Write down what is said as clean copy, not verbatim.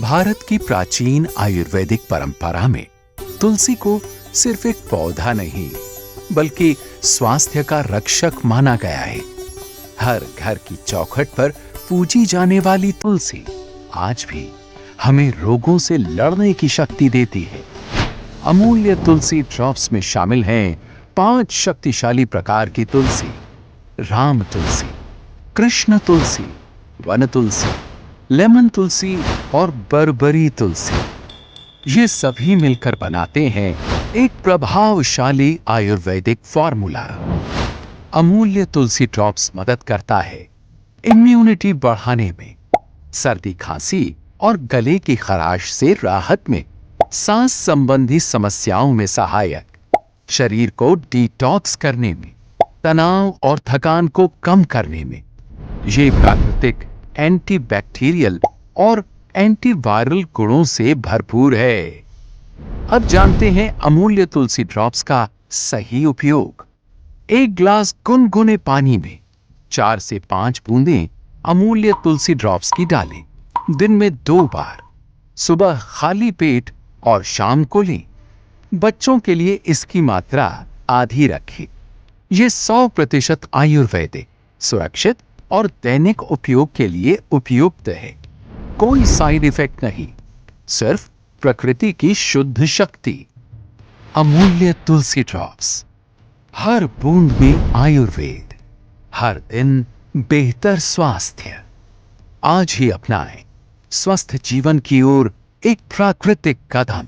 भारत की प्राचीन आयुर्वेदिक परंपरा में तुलसी को सिर्फ एक पौधा नहीं बल्कि स्वास्थ्य का रक्षक माना गया है। हर घर की चौखट पर पूजी जाने वाली तुलसी आज भी हमें रोगों से लड़ने की शक्ति देती है। अमूल्य तुलसी ड्रॉप्स में शामिल हैं 5 शक्तिशाली प्रकार की तुलसी: राम तुलसी, कृष्ण तुलसी, वन तुलसी, लेमन तुलसी और बरबरी तुलसी। ये सभी मिलकर बनाते हैं एक प्रभावशाली आयुर्वेदिक फॉर्मूला। अमूल्य तुलसी ड्रॉप्स मदद करता है इम्यूनिटी बढ़ाने में, सर्दी खांसी और गले की खराश से राहत में, सांस संबंधी समस्याओं में सहायक, शरीर को डिटॉक्स करने में, तनाव और थकान को कम करने में। ये प्राकृतिक एंटीबैक्टीरियल और एंटीवायरल गुणों से भरपूर है। अब जानते हैं अमूल्य तुलसी ड्रॉप्स का सही उपयोग। एक ग्लास गुनगुने पानी में 4 से 5 बूंदें अमूल्य तुलसी ड्रॉप्स की डालें। दिन में 2 बार, सुबह खाली पेट और शाम को लें। बच्चों के लिए इसकी मात्रा आधी रखें। यह 100% आयुर्वेदिक, सुरक्षित और दैनिक उपयोग के लिए उपयुक्त है। कोई साइड इफेक्ट नहीं, सिर्फ प्रकृति की शुद्ध शक्ति। अमूल्य तुलसी ड्रॉप्स, हर बूंद में आयुर्वेद, हर दिन बेहतर स्वास्थ्य। आज ही अपनाएं स्वस्थ जीवन की ओर एक प्राकृतिक कदम।